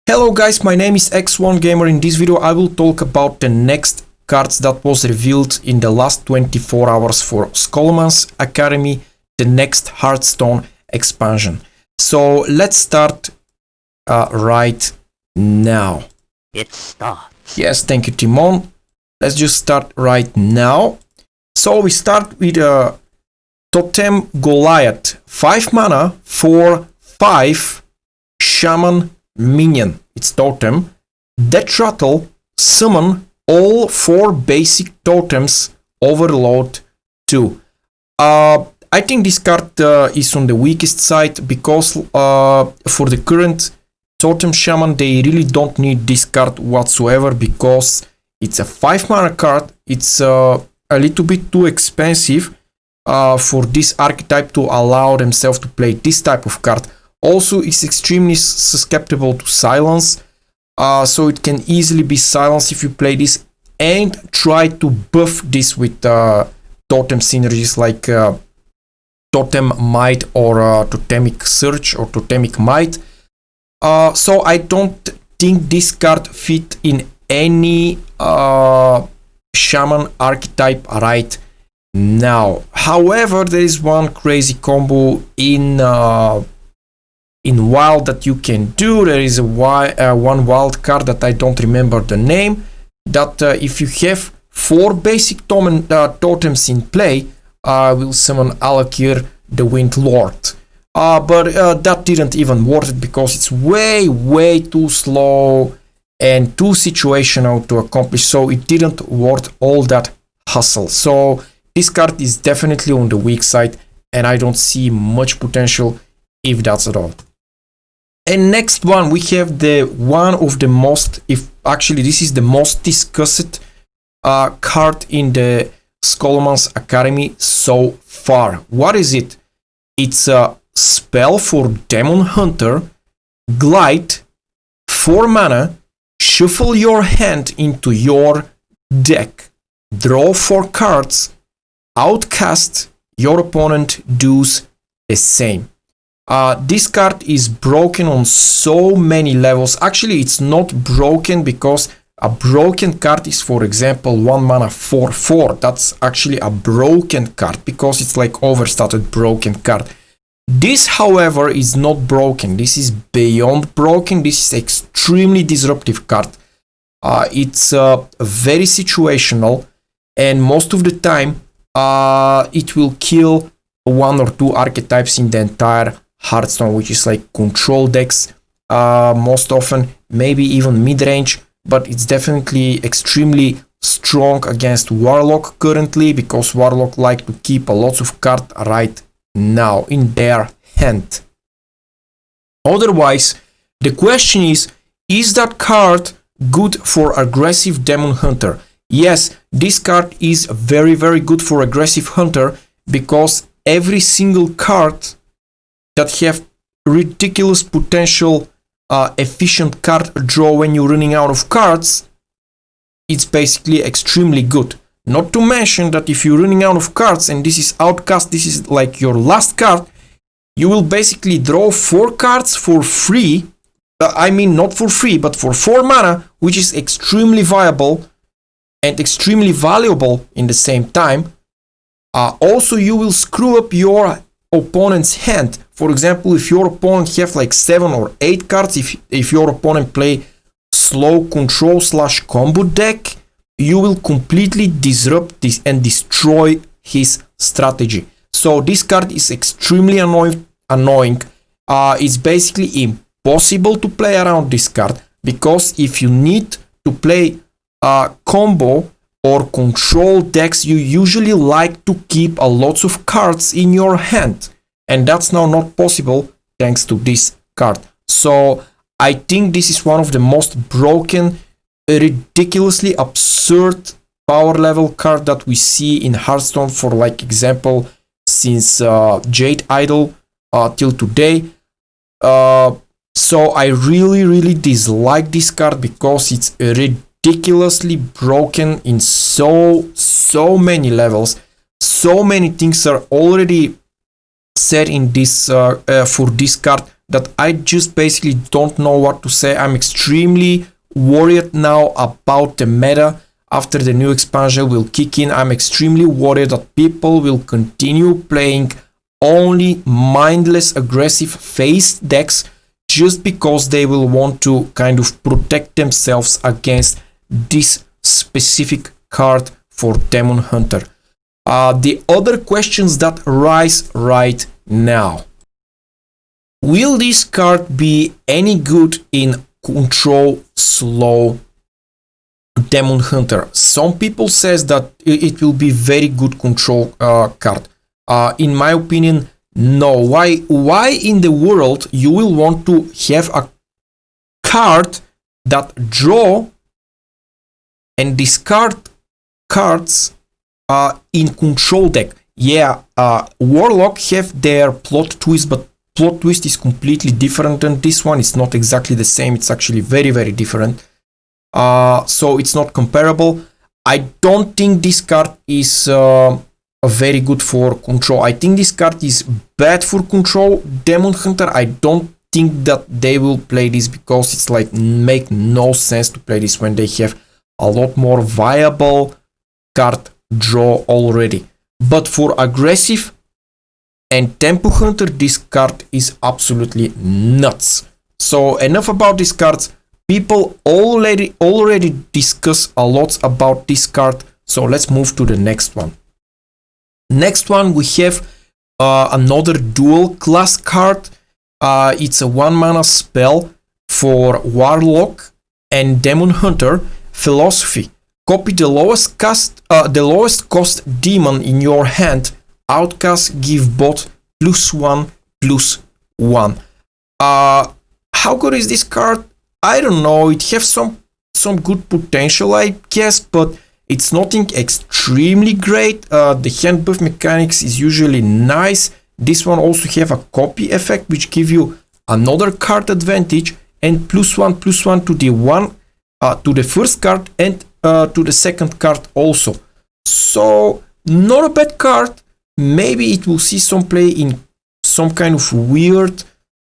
Hello guys, my name is X1 Gamer. In this video I will talk about the next cards that was revealed in the last 24 hours for Scholomance Academy, the next Hearthstone expansion. So let's start right now. It starts. Yes, thank you Timon. Let's just start right now. So we start with a Totem Goliath, 5 mana for 5 Shaman minion. It's totem. Death Rattle, summon all 4 basic totems, overload 2. I think this card is on the weakest side because for the current totem shaman they really don't need this card whatsoever because it's a 5 mana card. It's a little bit too expensive for this archetype to allow themselves to play this type of card. Also, it's extremely susceptible to silence, so it can easily be silenced if you play this and try to buff this with totem synergies like Totem Might or Totemic Surge or Totemic Might. So I don't think this card fit in any shaman archetype right now. However, there is one crazy combo in wild that you can do. There is a one wild card that I don't remember the name, that if you have 4 basic totems in play, will summon Alakir the Wind Lord. But that didn't even worth it because it's way too slow and too situational to accomplish, so it didn't worth all that hustle. So this card is definitely on the weak side and I don't see much potential, if that's at all. And next one, we have the one of the most, if actually this is the most discussed card in the Scholomance Academy so far. What is it? It's a spell for Demon Hunter, Glide, 4 mana, shuffle your hand into your deck, draw 4 cards, outcast, your opponent does the same. This card is broken on so many levels. Actually, it's not broken because a broken card is, for example, 1 mana 4/4. That's actually a broken card because it's like overstated broken card. This, however, is not broken. This is beyond broken. This is extremely disruptive card. It's very situational, and most of the time, it will kill 1 or 2 archetypes in the entire Hearthstone, which is like control decks most often, maybe even mid-range, but it's definitely extremely strong against Warlock currently because Warlock like to keep a lot of cards right now in their hand. Otherwise, the question is that card good for aggressive Demon Hunter? Yes, this card is very good for aggressive Hunter because every single card that have ridiculous potential efficient card draw when you're running out of cards, it's basically extremely good. Not to mention that if you're running out of cards and this is outcast, this is like your last card, you will basically draw 4 cards for free. I mean not for free, but for 4 mana, which is extremely viable and extremely valuable in the same time. Also, you will screw up your opponent's hand. For example, if your opponent have like 7 or 8 cards, if your opponent play slow control / combo deck, you will completely disrupt this and destroy his strategy. So this card is extremely annoying. It's basically impossible to play around this card because if you need to play combo or control decks, you usually like to keep a lot of cards in your hand, and that's now not possible thanks to this card. So I think this is one of the most broken, ridiculously absurd power level card that we see in Hearthstone, for like example since Jade Idol till today. So I really dislike this card because it's ridiculously broken in so many levels. So many things are already said in this for this card that I just basically don't know what to say. I'm extremely worried now about the meta after the new expansion will kick in. I'm extremely worried that people will continue playing only mindless aggressive face decks just because they will want to kind of protect themselves against this specific card for Demon Hunter. The other questions that rise right now. Will this card be any good in control slow Demon Hunter? Some people says that it will be very good control card. In my opinion, no. Why in the world you will want to have a card that draw and discard cards in control deck? Yeah, Warlock have their plot twist, but plot twist is completely different than this one. It's not exactly the same. It's actually very, very different. So it's not comparable. I don't think this card is very good for control. I think this card is bad for control Demon Hunter. I don't think that they will play this because it's like make no sense to play this when they have a lot more viable card draw already. But for aggressive and tempo hunter, this card is absolutely nuts. So enough about these cards. People already discuss a lot about this card. So let's move to the next one. Next one, we have another dual class card. It's a 1 mana spell for Warlock and Demon Hunter. Philosophy. Copy the lowest cost demon in your hand. Outcast, give bot +1/+1. How good is this card? I don't know. It has some good potential, I guess, but it's nothing extremely great. The hand buff mechanics is usually nice. This one also have a copy effect, which give you another card advantage and +1/+1 to the first card and to the second card also. So not a bad card. Maybe it will see some play in some kind of weird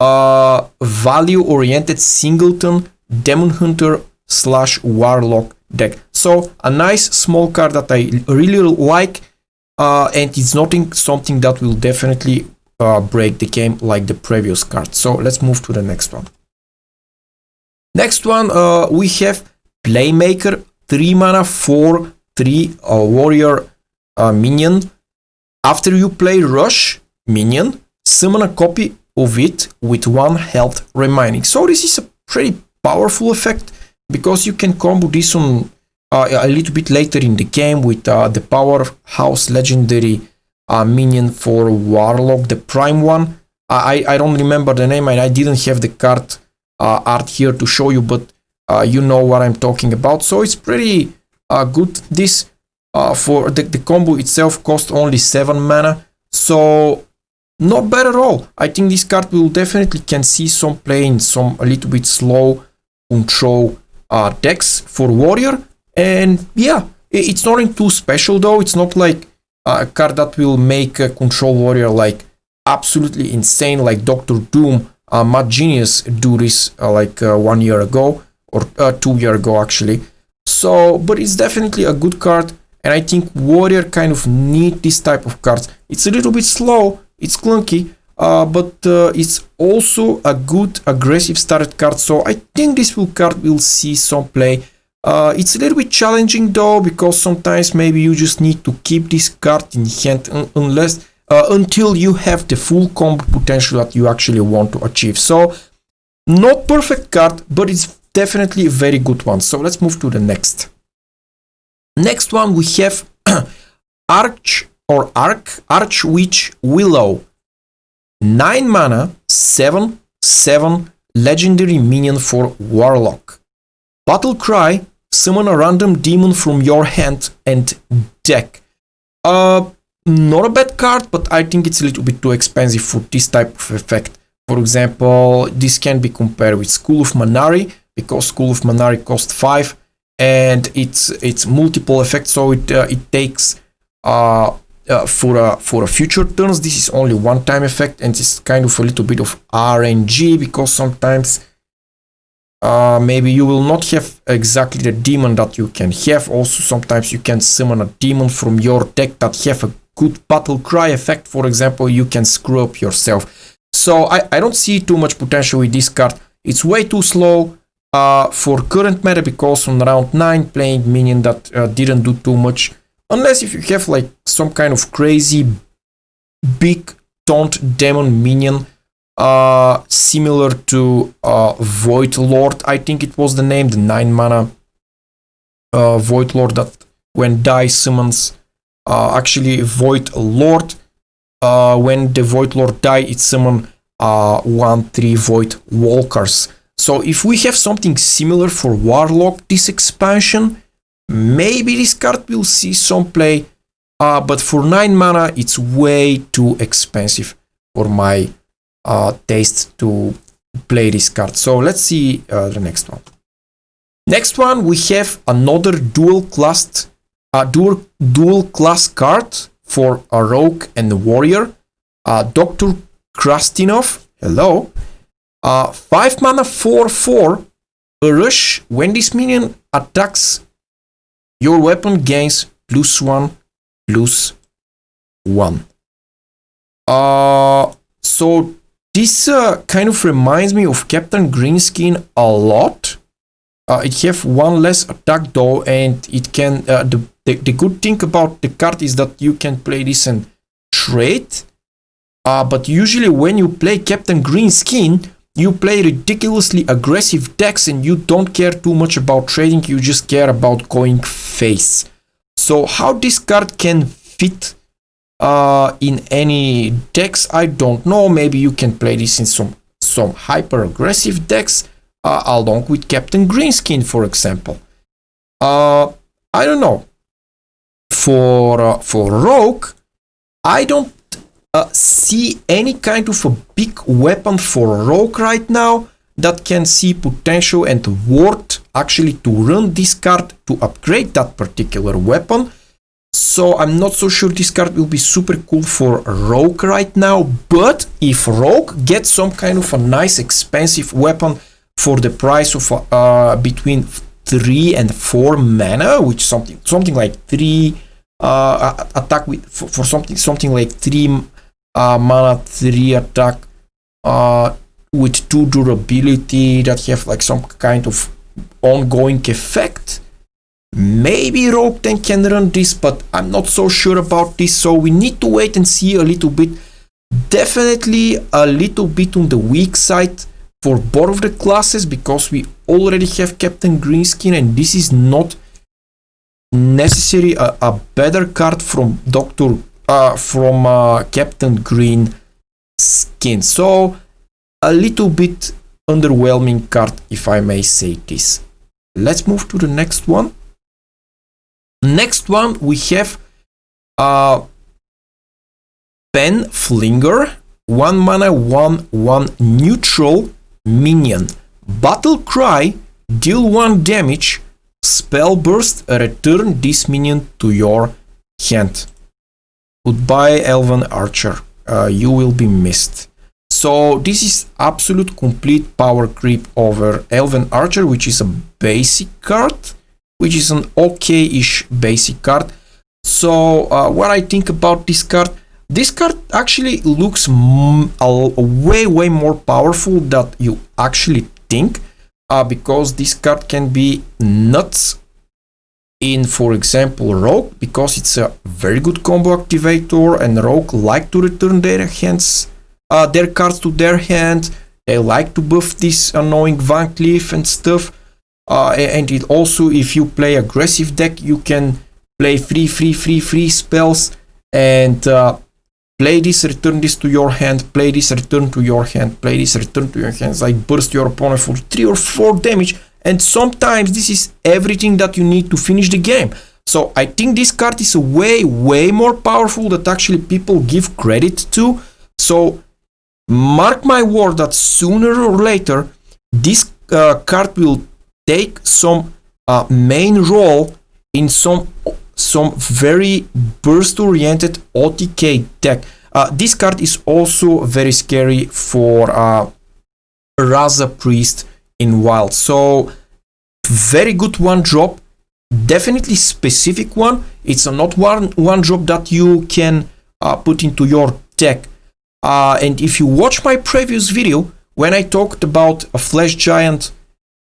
value-oriented singleton Demon Hunter / Warlock deck. So a nice small card that I really like, and it's not something that will definitely break the game like the previous card. So let's move to the next one. Next one, we have Playmaker, 3 mana 4/3 warrior minion. After you play Rush minion, summon a copy of it with 1 health remaining. So this is a pretty powerful effect because you can combo this on a little bit later in the game with the Powerhouse Legendary minion for Warlock, the Prime one. I don't remember the name and I didn't have the card art here to show you, but you know what I'm talking about. So it's pretty good. This for the combo itself cost only 7 mana, so not bad at all. I think this card will definitely can see some play in some a little bit slow control decks for warrior. And yeah, it's nothing too special though. It's not like a card that will make a control warrior like absolutely insane like Dr. Doom, Mad Genius do this 1 year ago or 2 years ago actually. So, but it's definitely a good card, and I think warrior kind of need this type of cards. It's a little bit slow, it's clunky, but it's also a good aggressive started card. So I think this card will see some play. It's a little bit challenging though, because sometimes maybe you just need to keep this card in hand until you have the full combo potential that you actually want to achieve. So not perfect card, but it's definitely a very good one. So let's move to the next. Next one we have Archwitch Willow. 9 mana, 7/7 legendary minion for Warlock. Battle Cry, summon a random demon from your hand and deck. Not a bad card, but I think it's a little bit too expensive for this type of effect. For example, this can be compared with School of Manari, because School of Manari costs 5 and it's multiple effects, so it takes for a future turns. This is only one time effect, and it's kind of a little bit of RNG, because sometimes maybe you will not have exactly the demon that you can have. Also, sometimes you can summon a demon from your deck that have a good battle cry effect. For example, you can screw up yourself. So I don't see too much potential with this card. It's way too slow for current meta, because on round 9 playing minion that didn't do too much, unless if you have like some kind of crazy big taunt demon minion, similar to Void Lord, I think it was the name, the 9 mana Void Lord that when die summons, actually Void Lord, when the Void Lord die, it summon 1/3 Void Walkers. So if we have something similar for Warlock this expansion, maybe this card will see some play, but for 9 mana it's way too expensive for my taste to play this card. So let's see the next one. Next one, we have another dual class card for a rogue and a warrior, Dr. Krastinov. Hello. 5 mana 4/4, a rush. When this minion attacks, your weapon gains +1/+1. So this kind of reminds me of Captain Greenskin a lot. It have one less attack though, and it can. The good thing about the card is that you can play this and trade. But usually when you play Captain Greenskin, you play ridiculously aggressive decks and you don't care too much about trading, you just care about going face. So how this card can fit in any decks, I don't know. Maybe you can play this in some hyper aggressive decks along with Captain Greenskin, for example. I don't know. For Rogue, I don't see any kind of a big weapon for Rogue right now that can see potential and worth actually to run this card to upgrade that particular weapon. So I'm not so sure this card will be super cool for Rogue right now, but if Rogue gets some kind of a nice expensive weapon for the price of between 3 and 4 mana, which something like 3 attack with for something like 3 mana 3 attack with 2 durability that have like some kind of ongoing effect, maybe Rogue then can run this, but I'm not so sure about this, so we need to wait and see a little bit. Definitely a little bit on the weak side for both of the classes, because we already have Captain Greenskin and this is not necessarily a better card from Captain Greenskin. So a little bit underwhelming card, if I may say this. Let's move to the next one. Next one, we have Pen Flinger, 1 mana 1/1 neutral minion. Battle Cry, deal 1 damage, spell burst, return this minion to your hand. Goodbye, Elven Archer. You will be missed. So this is absolute complete power creep over Elven Archer, which is a basic card, which is an okay-ish basic card. So what I think about this card actually looks way more powerful than you actually think, because this card can be nuts in, for example, Rogue, because it's a very good combo activator and Rogue like to return their cards to their hand. They like to buff this annoying Van Cleef and stuff. And it also, if you play aggressive deck, you can play free spells and play this, return this to your hand, play this, return to your hand, play this, return to your hands, like burst your opponent for 3 or 4 damage. And sometimes this is everything that you need to finish the game. So I think this card is way more powerful than actually people give credit to. So mark my word that sooner or later this card will take some main role in some some very burst-oriented OTK deck. This card is also very scary for Raza Priest in Wild. So very good one drop, definitely specific one. It's not one drop that you can put into your deck. And if you watch my previous video when I talked about a Flash Giant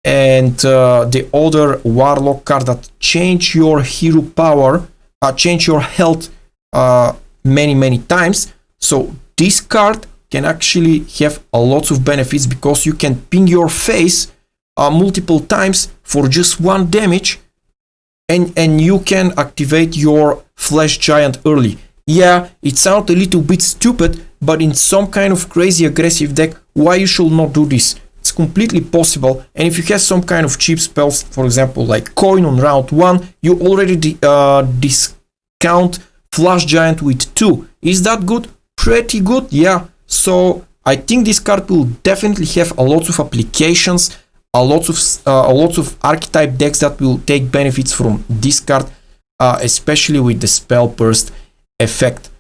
and the other Warlock card that change your hero power, change your health many times, so this card can actually have a lot of benefits because you can ping your face multiple times for just 1 damage, and you can activate your Flash Giant early. Yeah, it sounds a little bit stupid, but in some kind of crazy aggressive deck, why you should not do this? It's completely possible. And if you have some kind of cheap spells, for example like Coin on round 1, you already discount Flash Giant with 2. Is that good? Pretty good, yeah. So I think this card will definitely have a lot of applications, a lot of archetype decks that will take benefits from this card, especially with the Spell Burst effect.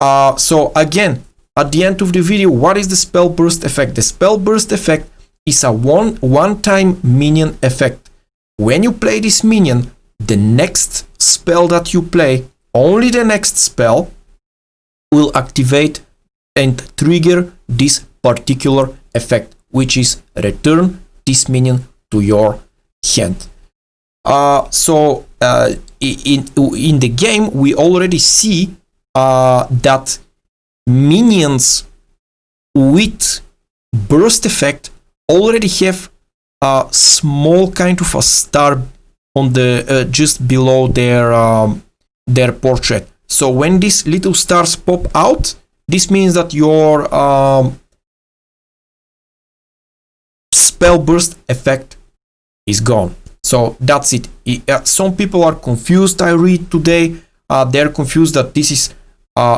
So again, at the end of the video, what is the Spell Burst effect? The Spell Burst effect is a one-time minion effect. When you play this minion, the next spell that you play, only the next spell, will activate and trigger this particular effect, which is return this minion to your hand. So in the game, we already see that minions with burst effect already have a small kind of a star on the just below their portrait. So when these little stars pop out, this means that your spell burst effect is gone. So that's it. Some people are confused. I read today they're confused that this is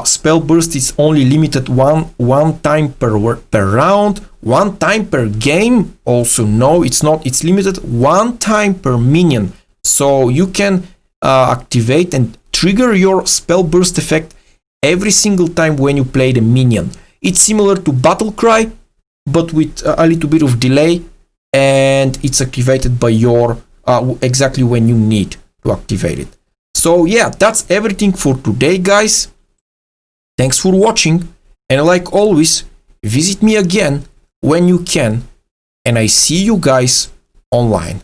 spell burst is only limited one time per round, 1 time per game. Also, no, it's not. It's limited 1 time per minion. So you can activate and trigger your spell burst effect every single time when you play the minion. It's similar to Battle Cry, but with a little bit of delay, and it's activated by your exactly when you need to activate it. So yeah, that's everything for today, guys. Thanks for watching, and like always, visit me again when you can, and I see you guys online.